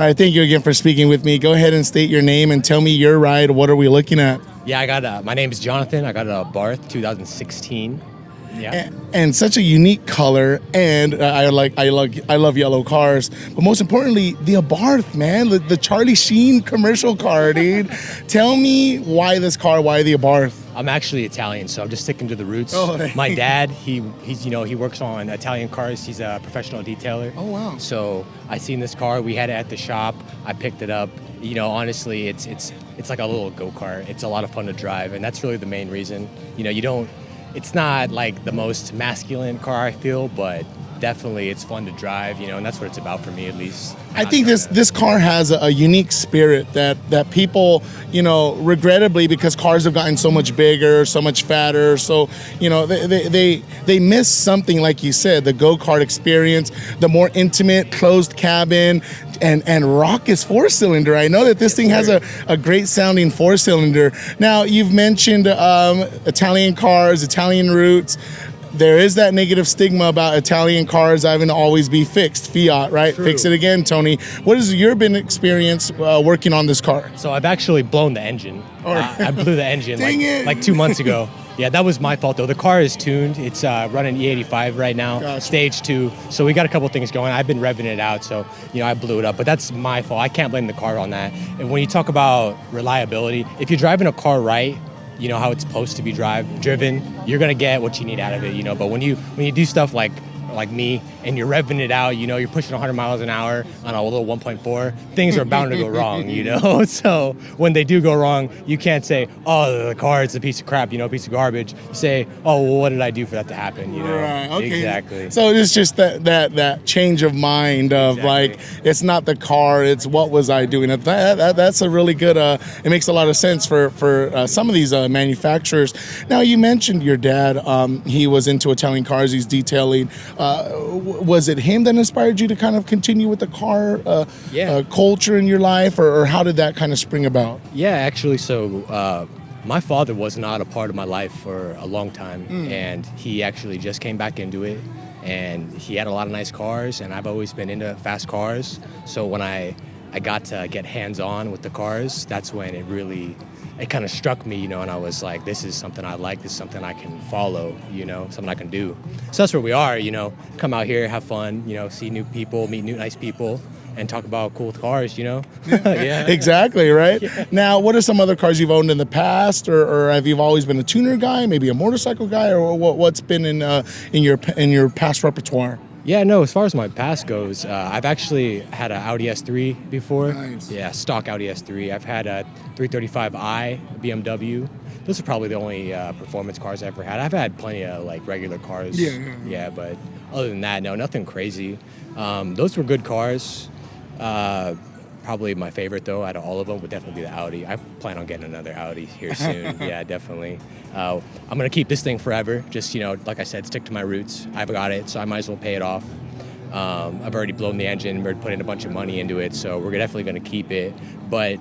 All right, thank you again for speaking with me. Go ahead and state your name and tell me your ride. What are we looking at? Yeah, I got. My name is Jonathan. I got a Abarth 2016. Yeah. And such a unique color, and I love yellow cars. But most importantly, the Abarth, man, the Charlie Sheen commercial car, dude. Tell me why this car? Why the Abarth? I'm actually Italian, so I'm just sticking to the roots. Oh, my dad, he works on Italian cars. He's a professional detailer. Oh, wow. So I seen this car. We had it at the shop. I picked it up. Honestly, it's like a little go-kart. It's a lot of fun to drive, and that's really the main reason. It's not like the most masculine car, I feel, but definitely it's fun to drive, and that's what it's about for me, at least. I think this car has a unique spirit that people, regrettably, because cars have gotten so much bigger, so much fatter, so they miss something, like you said, the go-kart experience, the more intimate closed cabin, and raucous four-cylinder. I know that this thing has a great sounding four-cylinder. Now, you've mentioned Italian cars, Italian roots. There is that negative stigma about Italian cars having to always be fixed. Fiat, right? True. Fix it again, Tony. What has your been experience working on this car? So I've actually blown the engine. I blew the engine like 2 months ago. Yeah, that was my fault, though. The car is tuned. It's running E85 right now, Gotcha. Stage 2. So we got a couple things going. I've been revving it out, so I blew it up. But that's my fault. I can't blame the car on that. And when you talk about reliability, if you're driving a car right, how it's supposed to be driven, you're gonna get what you need out of it, But when you do stuff like me and you're revving it out, you're pushing 100 miles an hour on a little 1.4, things are bound to go wrong, So when they do go wrong, you can't say, oh, the car is a piece of crap, a piece of garbage. You say, oh, well, what did I do for that to happen, Right, okay. Exactly. So it's just that change of mind of it's not the car, it's what was I doing. That's a really good, it makes a lot of sense for some of these manufacturers. Now, you mentioned your dad, he was into Italian cars, he's detailing. Was it him that inspired you to kind of continue with the car culture in your life, or how did that kind of spring about? Yeah, actually, so my father was not a part of my life for a long time, and he actually just came back into it, and he had a lot of nice cars, and I've always been into fast cars. So when I got to get hands-on with the cars, that's when it kind of struck me, and I was like, this is something I like, this is something I can follow, something I can do. So that's where we are, come out here, have fun, see new people, meet new nice people, and talk about cool cars, Yeah. Exactly, right? Yeah. Now, what are some other cars you've owned in the past, or have you always been a tuner guy, maybe a motorcycle guy, or what's been in your past repertoire? Yeah, no, as far as my past goes, I've actually had an Audi S3 before. Nice. Yeah, stock Audi S3. I've had a 335i BMW. Those are probably the only performance cars I've ever had. I've had plenty of regular cars. Yeah, but other than that, no, nothing crazy. Those were good cars. Probably my favorite, though, out of all of them would definitely be the Audi. I plan on getting another Audi here soon. Yeah, definitely. I'm going to keep this thing forever. Just, like I said, stick to my roots. I've got it, so I might as well pay it off. I've already blown the engine. We're putting a bunch of money into it, so we're definitely going to keep it. But,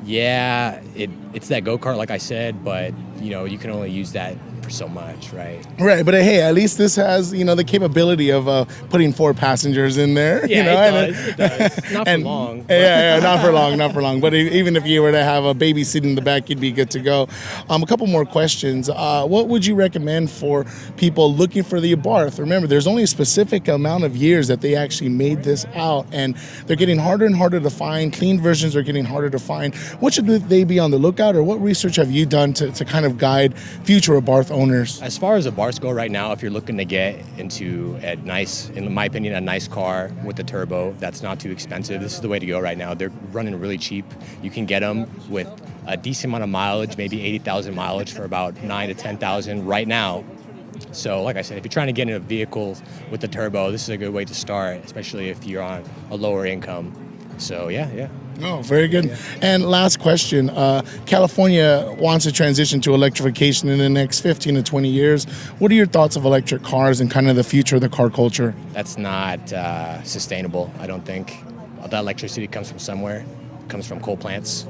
yeah, it's that go-kart, like I said, but, you can only use that for so much, right? Right, but hey, at least this has, the capability of putting 4 passengers in there. Yeah, it does. Not for long. Yeah, not for long. But even if you were to have a baby sitting in the back, you'd be good to go. A couple more questions. What would you recommend for people looking for the Abarth? Remember, there's only a specific amount of years that they actually made this out, and they're getting harder and harder to find. Clean versions are getting harder to find. What should they be on the lookout, or what research have you done to kind of guide future Abarth owners? As far as Abarths go right now, if you're looking to get into in my opinion, a nice car with a turbo that's not too expensive, this is the way to go right now. They're running really cheap. You can get them with a decent amount of mileage, maybe 80,000 mileage for about 9,000 to 10,000 right now. So like I said, if you're trying to get into a vehicle with a turbo, this is a good way to start, especially if you're on a lower income. So yeah. Oh, very good. Yeah. And last question. California wants to transition to electrification in the next 15 to 20 years. What are your thoughts of electric cars and kind of the future of the car culture? That's not sustainable, I don't think. That electricity comes from somewhere. It comes from coal plants.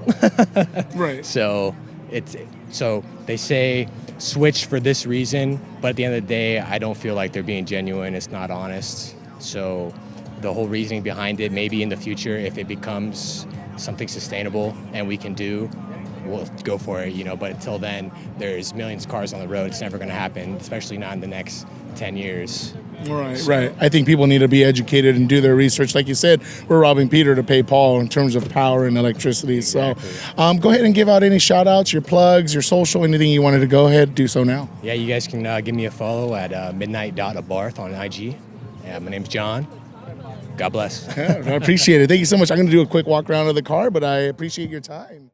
Right. So they say switch for this reason, but at the end of the day, I don't feel like they're being genuine. It's not honest. So the whole reasoning behind it. Maybe in the future, if it becomes something sustainable and we can do, we'll go for it, but until then, there's millions of cars on the road. It's never going to happen, especially not in the next 10 years. Right. I think people need to be educated and do their research. Like you said, we're robbing Peter to pay Paul in terms of power and electricity. Exactly. So go ahead and give out any shout outs, your plugs, your social, anything you wanted to go ahead, do so now. Yeah, you guys can give me a follow at midnight.abarth on IG. Yeah, my name's John. God bless. Yeah, I appreciate it. Thank you so much. I'm going to do a quick walk around of the car, but I appreciate your time.